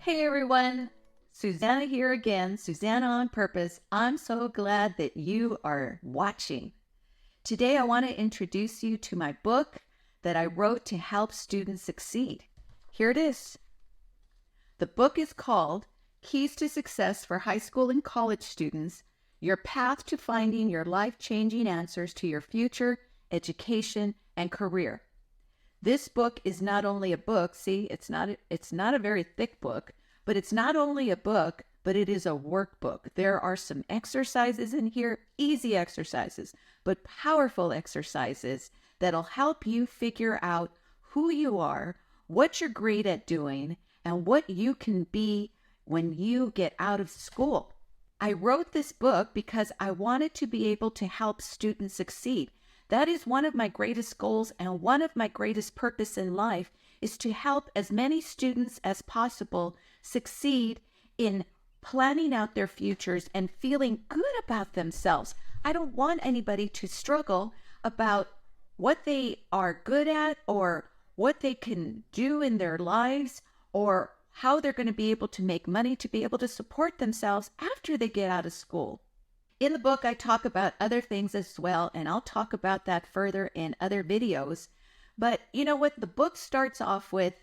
Hey everyone, Susanna here again, Susanna on Purpose. I'm so glad that you are watching. Today I want to introduce you to my book that I wrote to help students succeed. Here it is. The book is called Keys to Success for High School and College Students, Your Path to Finding Your Life-Changing Answers to Your Future, Education, and Career. This book is not only a book, see, it's not a very thick book, but it's not only a book, but it is a workbook. There are some exercises in here, easy exercises, but powerful exercises that'll help you figure out who you are, what you're great at doing, and what you can be when you get out of school. I wrote this book because I wanted to be able to help students succeed. That is one of my greatest goals, and one of my greatest purpose in life is to help as many students as possible succeed in planning out their futures and feeling good about themselves. I don't want anybody to struggle about what they are good at or what they can do in their lives or how they're going to be able to make money to be able to support themselves after they get out of school. In the book, I talk about other things as well, and I'll talk about that further in other videos. But you know what? The book starts off with,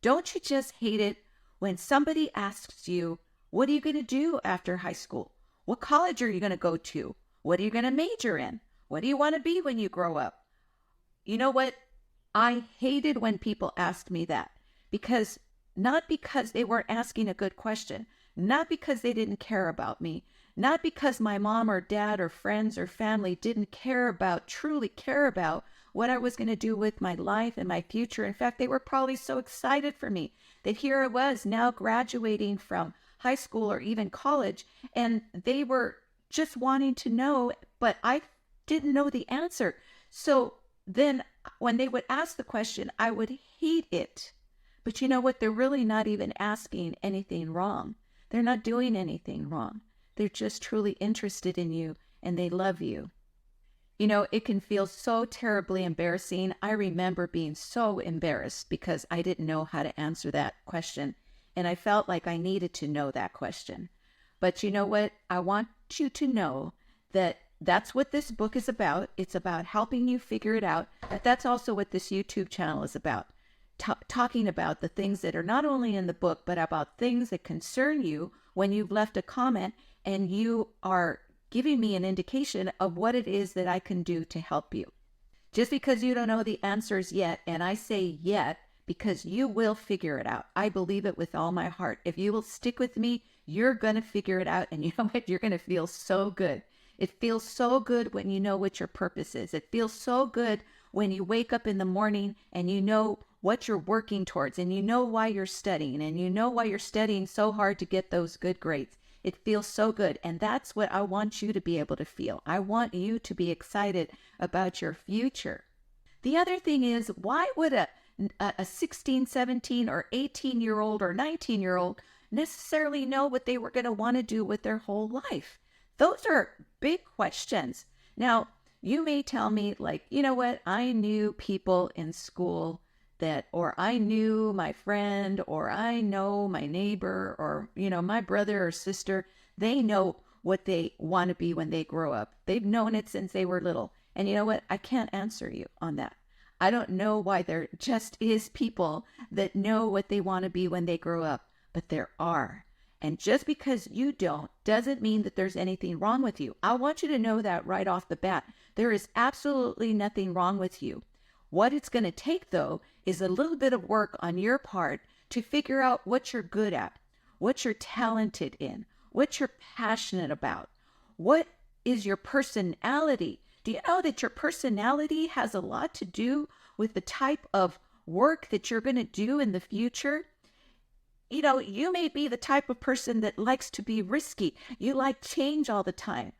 don't you just hate it when somebody asks you, what are you going to do after high school? What college are you going to go to? What are you going to major in? What do you want to be when you grow up? You know what? I hated when people asked me that, not because they weren't asking a good question, not because they didn't care about me, not because my mom or dad or friends or family didn't truly care about what I was going to do with my life and my future. In fact, they were probably so excited for me that here I was now graduating from high school or even college, and they were just wanting to know, but I didn't know the answer. So then when they would ask the question, I would hate it. But you know what? They're really not even asking anything wrong. They're not doing anything wrong. They're just truly interested in you and they love you. You know, it can feel so terribly embarrassing. I remember being so embarrassed because I didn't know how to answer that question. And I felt like I needed to know that question. But you know what? I want you to know that that's what this book is about. It's about helping you figure it out. But that's also what this YouTube channel is about. Talking about the things that are not only in the book, but about things that concern you when you've left a comment and you are giving me an indication of what it is that I can do to help you. Just because you don't know the answers yet, and I say yet, because you will figure it out. I believe it with all my heart. If you will stick with me, you're going to figure it out, and you know what? You're going to feel so good. It feels so good when you know what your purpose is. It feels so good when you wake up in the morning and you know what you're working towards, and you know why you're studying, and you know why you're studying so hard to get those good grades. It feels so good, and that's what I want you to be able to feel. I want you to be excited about your future. The other thing is, why would a 16, 17, or 18-year-old or 19-year-old necessarily know what they were going to want to do with their whole life? Those are big questions. Now, you may tell me, like, you know what, I knew people in school or I knew my friend, or I know my neighbor, or, you know, my brother or sister, they know what they want to be when they grow up. They've known it since they were little. And you know what? I can't answer you on that. I don't know why there just is people that know what they want to be when they grow up, but there are. And just because you don't doesn't mean that there's anything wrong with you. I want you to know that right off the bat. There is absolutely nothing wrong with you. What it's going to take, though, is a little bit of work on your part to figure out what you're good at, what you're talented in, what you're passionate about. What is your personality? Do you know that your personality has a lot to do with the type of work that you're going to do in the future? You know, you may be the type of person that likes to be risky. You like change all the time.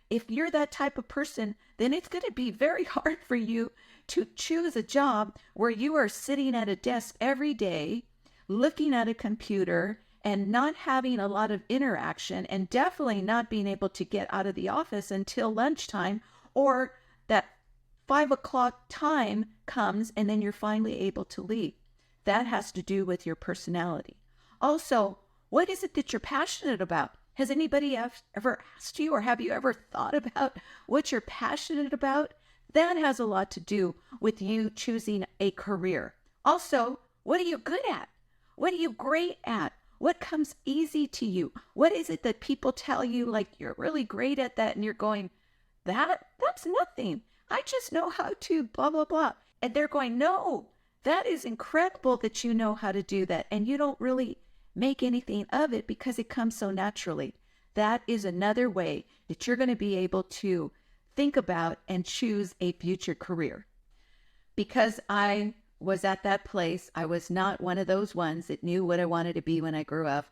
If you're that type of person, then it's going to be very hard for you to choose a job where you are sitting at a desk every day, looking at a computer, and not having a lot of interaction, and definitely not being able to get out of the office until lunchtime, or that 5 o'clock time comes and then you're finally able to leave. That has to do with your personality. Also, What is it that you're passionate about? Has anybody ever asked you, or have you ever thought about what you're passionate about? That has a lot to do with you choosing a career. Also, what are you good at? What are you great at? What comes easy to you? What is it that people tell you like you're really great at that and you're going, that's nothing. I just know how to blah, blah, blah. And they're going, no, that is incredible that you know how to do that. And you don't really make anything of it because it comes so naturally. That is another way that you're going to be able to think about and choose a future career. Because I was at that place, I was not one of those ones that knew what I wanted to be when I grew up.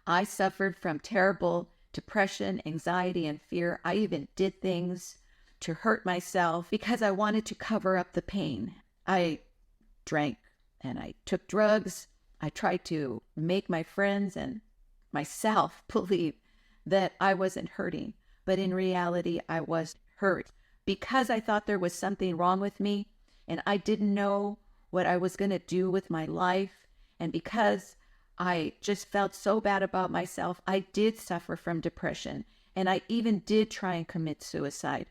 I suffered from terrible depression, anxiety, and fear. I even did things to hurt myself because I wanted to cover up the pain. I drank and I took drugs. I tried to make my friends and myself believe that I wasn't hurting, but in reality, I was hurt because I thought there was something wrong with me and I didn't know what I was going to do with my life. And because I just felt so bad about myself, I did suffer from depression and I even did try and commit suicide.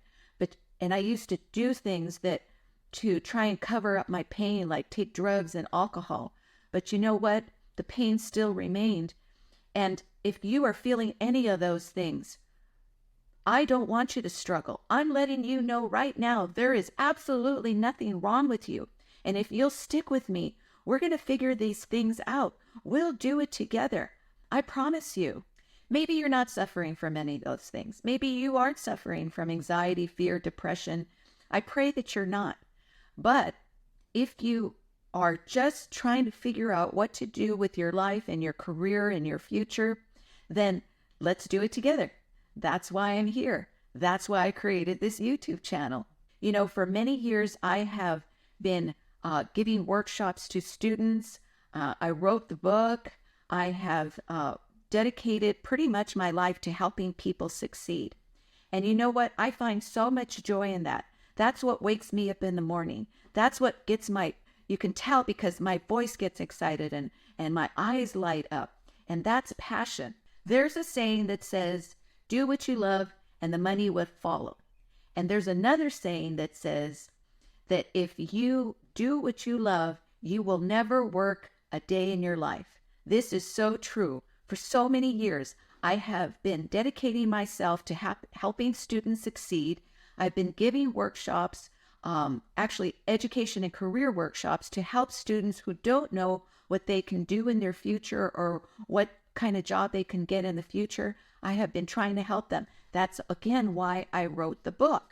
And I used to do things to try and cover up my pain, like take drugs and alcohol. But you know what? The pain still remained. And if you are feeling any of those things, I don't want you to struggle. I'm letting you know right now, there is absolutely nothing wrong with you. And if you'll stick with me, we're going to figure these things out. We'll do it together. I promise you. Maybe you're not suffering from any of those things. Maybe you aren't suffering from anxiety, fear, depression. I pray that you're not. But if you are just trying to figure out what to do with your life and your career and your future, then let's do it together. That's why I'm here. That's why I created this YouTube channel. You know, for many years, I have been giving workshops to students. I wrote the book. I have dedicated pretty much my life to helping people succeed. And you know what? I find so much joy in that. That's what wakes me up in the morning. That's what gets you can tell because my voice gets excited and my eyes light up. And that's passion. There's a saying that says, do what you love and the money will follow. And there's another saying that says that if you do what you love, you will never work a day in your life. This is so true. For so many years, I have been dedicating myself to helping students succeed. I've been giving workshops, actually education and career workshops to help students who don't know what they can do in their future or what kind of job they can get in the future. I have been trying to help them. That's, again, why I wrote the book.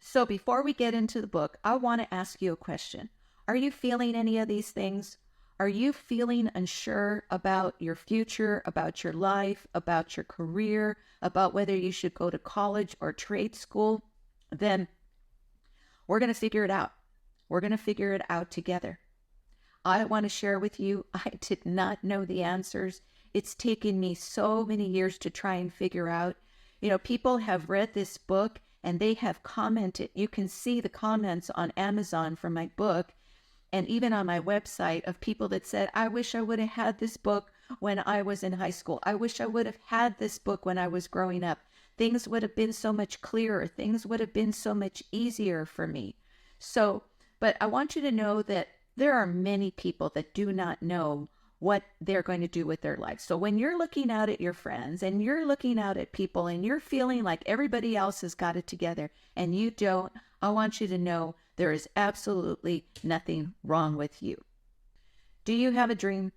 So before we get into the book, I want to ask you a question. Are you feeling any of these things? Are you feeling unsure about your future, about your life, about your career, about whether you should go to college or trade school? Then we're going to figure it out. We're going to figure it out together. I want to share with you, I did not know the answers. It's taken me so many years to try and figure out. You know, people have read this book and they have commented. You can see the comments on Amazon for my book. And even on my website of people that said, I wish I would have had this book when I was in high school. I wish I would have had this book when I was growing up. Things would have been so much clearer. Things would have been so much easier for me. So, but I want you to know that there are many people that do not know what they're going to do with their life. So when you're looking out at your friends and you're looking out at people and you're feeling like everybody else has got it together and you don't, I want you to know there is absolutely nothing wrong with you. Do you have a dream?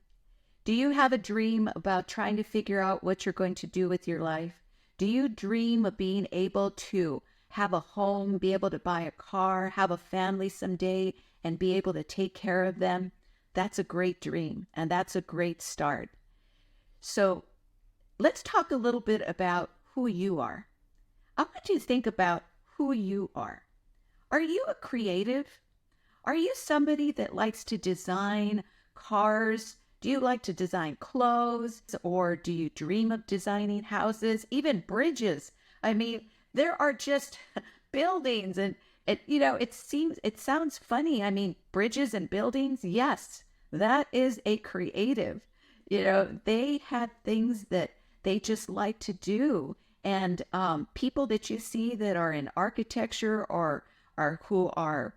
Do you have a dream about trying to figure out what you're going to do with your life? Do you dream of being able to have a home, be able to buy a car, have a family someday, and be able to take care of them? That's a great dream, and that's a great start. So let's talk a little bit about who you are. I want you to think about who you are. Are you a creative? Are you somebody that likes to design cars? Do you like to design clothes? Or do you dream of designing houses, even bridges? I mean, there are just buildings and it sounds funny. I mean, bridges and buildings. Yes, that is a creative. They had things that they just like to do. And people that you see that are in architecture or who are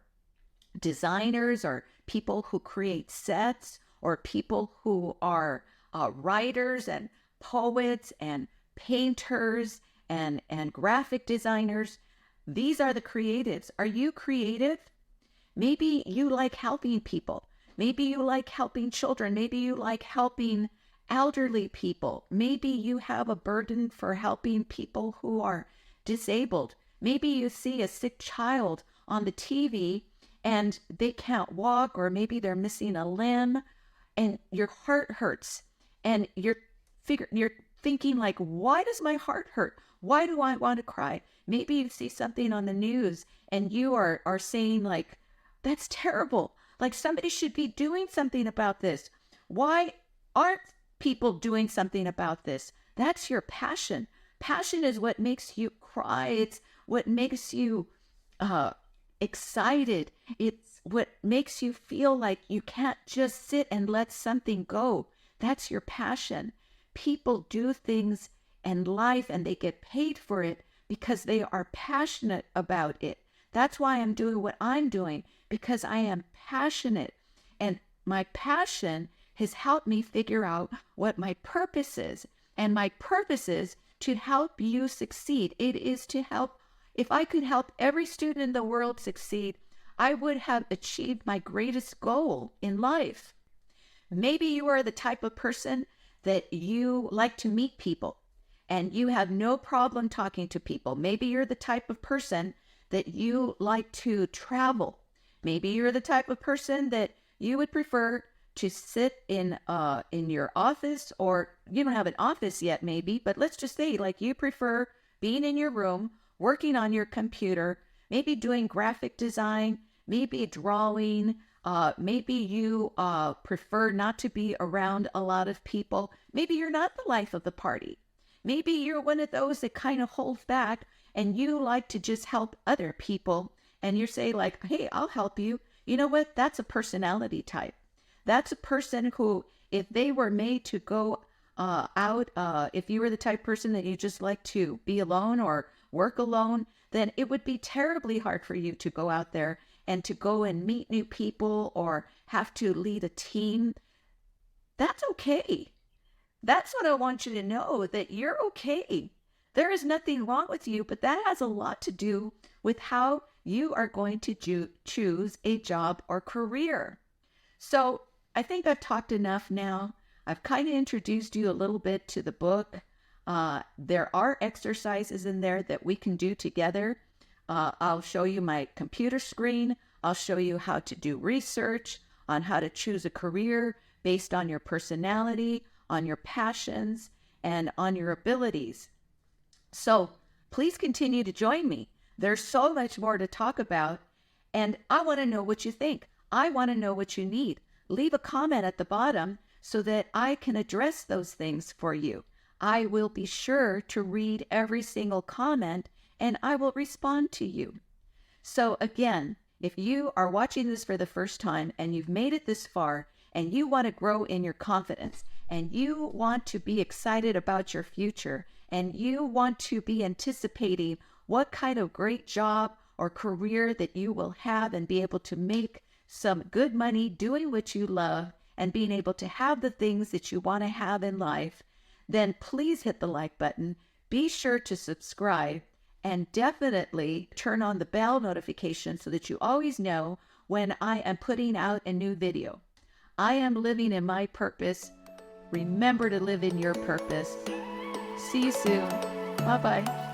designers or people who create sets or people who are writers and poets and painters and graphic designers. These are the creatives. Are you creative? Maybe you like helping people. Maybe you like helping children. Maybe you like helping elderly people. Maybe you have a burden for helping people who are disabled. Maybe you see a sick child on the TV and they can't walk, or maybe they're missing a limb, and your heart hurts. And you're thinking like, why does my heart hurt? Why do I want to cry? Maybe you see something on the news and you are saying like, that's terrible. Like somebody should be doing something about this. Why aren't people doing something about this? That's your passion. Passion is what makes you cry. It's what makes you excited. It's what makes you feel like you can't just sit and let something go. That's your passion. People do things in life and they get paid for it because they are passionate about it. That's why I'm doing what I'm doing, because I am passionate. And my passion has helped me figure out what my purpose is. And my purpose is to help you succeed. It is to help. If I could help every student in the world succeed, I would have achieved my greatest goal in life. Maybe you are the type of person that you like to meet people and you have no problem talking to people. Maybe you're the type of person that you like to travel. Maybe you're the type of person that you would prefer to sit in your office, or you don't have an office yet maybe, but let's just say like you prefer being in your room, working on your computer, maybe doing graphic design, maybe drawing, maybe you prefer not to be around a lot of people. Maybe you're not the life of the party. Maybe you're one of those that kind of holds back and you like to just help other people. And you say like, hey, I'll help you. You know what? That's a personality type. That's a person who, if they were made to go out, if you were the type of person that you just like to be alone or work alone, then it would be terribly hard for you to go out there and to go and meet new people or have to lead a team. That's okay. That's what I want you to know, that you're okay. There is nothing wrong with you, but that has a lot to do with how you are going to choose a job or career. So I think I've talked enough now. I've kind of introduced you a little bit to the book. There are exercises in there that we can do together. I'll show you my computer screen. I'll show you how to do research on how to choose a career based on your personality, on your passions, and on your abilities. So please continue to join me. There's so much more to talk about, and I want to know what you think. I want to know what you need. Leave a comment at the bottom so that I can address those things for you. I will be sure to read every single comment and I will respond to you. So again, if you are watching this for the first time and you've made it this far and you want to grow in your confidence and you want to be excited about your future and you want to be anticipating what kind of great job or career that you will have and be able to make some good money doing what you love and being able to have the things that you want to have in life, then please hit the like button. Be sure to subscribe and definitely turn on the bell notification so that you always know when I am putting out a new video. I am living in my purpose. Remember to live in your purpose. See you soon. Bye-bye.